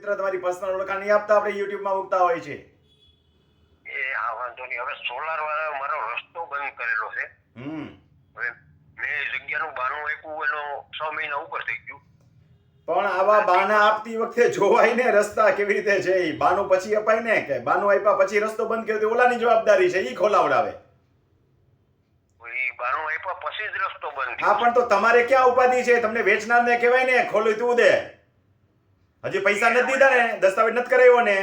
મિત્ર તમારી પર્સનલ ઓળખાણ નહીં આપતા, આપણે યુટ્યુબમાં મૂકતા હોય છે. એ હા વાંધો નહીં. હવે સોલાર વાળા મારો રસ્તો બંધ કરેલો છે. હવે મેં જગ્યાનું બાનું આપ્યું એનો 6 મહિના ઉપર થઈ ગયું. પણ આવા બાના આપતી વખતે જોવાય ને રસ્તા કેવી રીતે છે. ઈ બાનું પછી અપાય ને, કે બાનું આપ્યા પછી રસ્તો બંધ કર્યો તો ઓલાની જવાબદારી છે, ઈ ખોલાવડાવે. એ બાનું આપ્યા પછી જ રસ્તો બંધ હા, પણ તો તમારે ક્યાં ઉપાધિ છે? તમને વેચનારને કહેવાય ને ખોલું તું દે. હજી પૈસા નથી દીધા ને, દસ્તાવેજ નથી કરાવ્યો ને.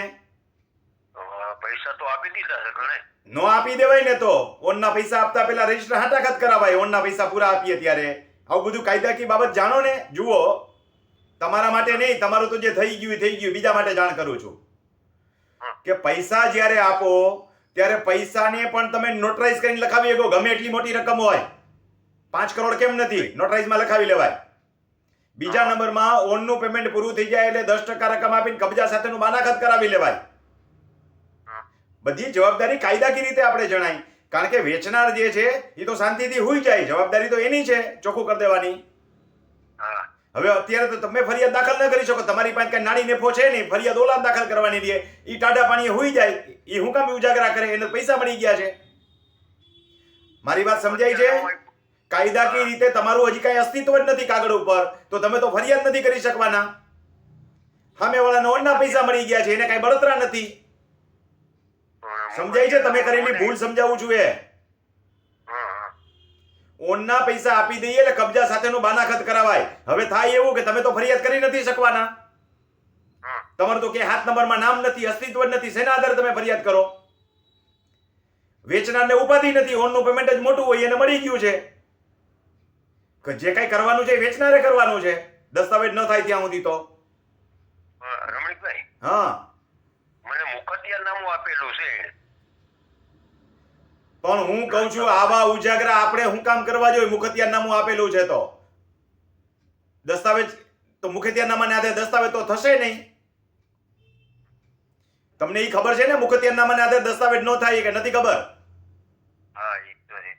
પૈસા તો આપી દીધા છે ઘણે. નો આપી દેવાય ને તો ઓનના પૈસા આપતા પેલા રજીસ્ટર હાટાખત કરાવાય. ઓનના પૈસા પૂરા આપીએ ત્યારે આવું બધું કાયદાકીય બાબત જાણો ને. જુઓ, તમારા માટે નહીં, તમારું તો જે થઈ ગયું, બીજા માટે જાણ કરું છું કે પૈસા જ્યારે આપો ત્યારે પૈસાને પણ તમે નોટરાઇઝ કરીને લખાવી શકો. ગમે એટલી મોટી રકમ હોય, 5 કરોડ કેમ નથી, નોટરાઇઝમાં લખાવી લેવાય. બીજા નંબરમાં ઓનનું પેમેન્ટ પૂરું થઈ જાય એટલે 10% રકમ આપીને કબજા સાથેનું બાનાખત કરાવી લેવાય. બધી જવાબદારી કાયદાકીય રીતે આપણે જણાય. કારણ કે વેચનાર જે છે એ તો શાંતિથી હુઈ જાય, જવાબદારી તો એની છે ચોખ્ખું કરી દેવાની. હવે અત્યારે તો તમે ફરિયાદ દાખલ ન કરી શકો, તમારી પાસે કઈ નાની નેફો છે નહીં, ફરિયાદ ઓલા દાખલ કરવાની દે, એ ટાઢા પાણીએ હુઈ જાય, એ હું કામ ઉજાગરા કરે? એને પૈસા મળી ગયા છે. મારી વાત સમજાય છે? કાયદાકીય રીતે તમારું હજી કઈ અસ્તિત્વ જ નથી કાગળ ઉપર, તો તમે તો ફરિયાદ નથી કરી શકવાના. સામેવાળાને ઓનના પૈસા મળી ગયા છે, એને કઈ બળતરા નથી. સમજાય છે? તમે કરેલી ભૂલ સમજાવું છું. એ ઓનના પૈસા આપી દઈએ એટલે કબજા સાથેનું બાનાખત કરાવાય. હવે થાય એવું કે તમે તો ફરિયાદ કરી નથી શકવાના, તમારું તો કે હાથ નંબરમાં નામ નથી, અસ્તિત્વ જ નથી, શેના આધારે તમે ફરિયાદ કરો? વેચનારને ઉપાધિ નથી, ઓનનું પેમેન્ટ જ મોટું હોય, એને મળી ગયું છે. કે જે કઈ કરવાનું છે વેચનારે કરવાનું છે, દસ્તાવેજ ન થાય ત્યાં સુધી તો. રમણીકભાઈ, હા, મને મુખતિયારનામું આપેલું છે. પણ હું કહું છું આવા ઉજાગરા આપણે શું કામ કરવા જોઈએ? મુખતિયારનામું આપેલું છે તો દસ્તાવેજ તો મુખતિયારનામાને આધારે દસ્તાવેજ તો થશે નહીં. તમને એ ખબર છે ને મુખતિયારનામાને આધારે દસ્તાવેજ ન થાય કે નથી ખબર? હા, એ તો છે.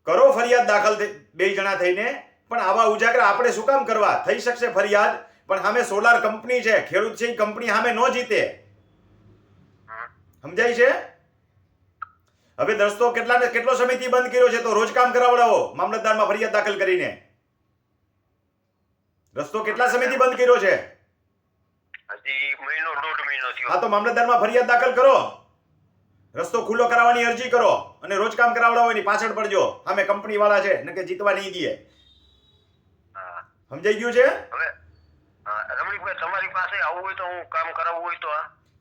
કરો ફરિયાદ દાખલ બે જણા થઈને, પણ આવા ઉજાગરા આપણે શું કામ કરવા? થઈ શકશે ફરિયાદ, પણ સામે સોલાર કંપની છે, ખેડૂત છે, એ કંપની સામે ન જીતે. સમજાય છે? હવે રસ્તો કેટલો સમયથી બંધ કર્યો છે, તો રોજ કામ કરાવડાવો મામલતદારમાં ફરિયાદ દાખલ કરીને. રસ્તો કેટલા સમયથી બંધ કર્યો છે? હજી મહિનો 1.5 મહિનો થયો. હા, તો મામલતદારમાં ફરિયાદ દાખલ કરો, રસ્તો ખુલ્લો કરાવવાની અરજી કરો અને રોજ કામ કરાવડાવો. એની પાછળ પડજો, સામે કંપની વાળા છે ને કે જીતવા નહીં દે. સમજાઈ ગયું છે? હવે રમણીકભાઈ, તમારી પાસે આવવું હોય તો હું કામ કરાવવું હોય તો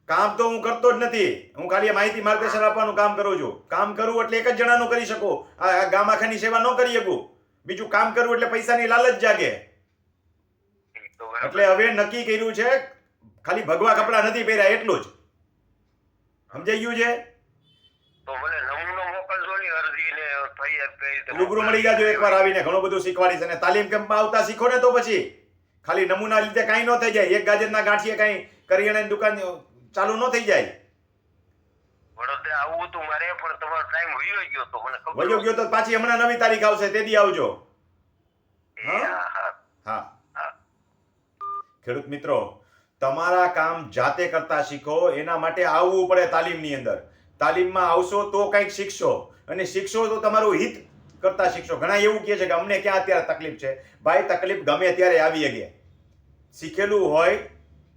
કામ તો હું કરતો જ નથી, હું ખાલી માહિતી માર્ગદર્શન આપવાનું કામ કરું છું. કામ કરવું એટલે એક જ જણાનું કરી શકું, આ ગામ આખાની સેવા ન કરી શકું. બીજું કામ કરવું એટલે પૈસાની લાલચ જાગે. એટલે હવે નક્કી કર્યું છે, ખાલી ભગવા કપડા નથી પહેર્યા એટલું જ. સમજાઈ ગયું છે? તો મને નમૂનો મોકલજો ને, અરજી ને ફરિયાદ કઈ રીતે રૂબરૂ મળી જાજો એકવાર આવીને, ઘણું બધું શીખવાડીશ. અને તાલીમ કેમ્પમાં આવતા શીખો ને તો પછી ખાલી નમૂના લીધે કાંઈ ન થઈ જાય. એક ગાજરના ગાંઠીએ કાંઈ કરિયાણાની દુકાન ચાલુ ન થઈ જાય. વડોદરા આવવું હતું મારે, પણ તમારો ટાઈમ વયો ગયો તો મને ખબર. વયો ગયો તો પાછી હમણાં નવી તારીખ આવશે, તે દી આવજો. હા, ખેડૂત મિત્રો, તમારા કામ જાતે કરતા શીખો, એના માટે આવવું પડે તાલીમની અંદર. તાલીમમાં આવશો તો કંઈક શીખશો, અને શીખશો તો તમારું હિત કરતા શીખશો. ઘણા એવું કહે છે કે અમને ક્યાં અત્યારે તકલીફ છે. ભાઈ, તકલીફ ગમે ત્યારે આવી શકે. શીખેલું હોય,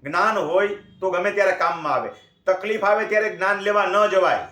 જ્ઞાન હોય તો ગમે ત્યારે કામમાં આવે. તકલીફ આવે ત્યારે જ્ઞાન લેવા ન જવાય.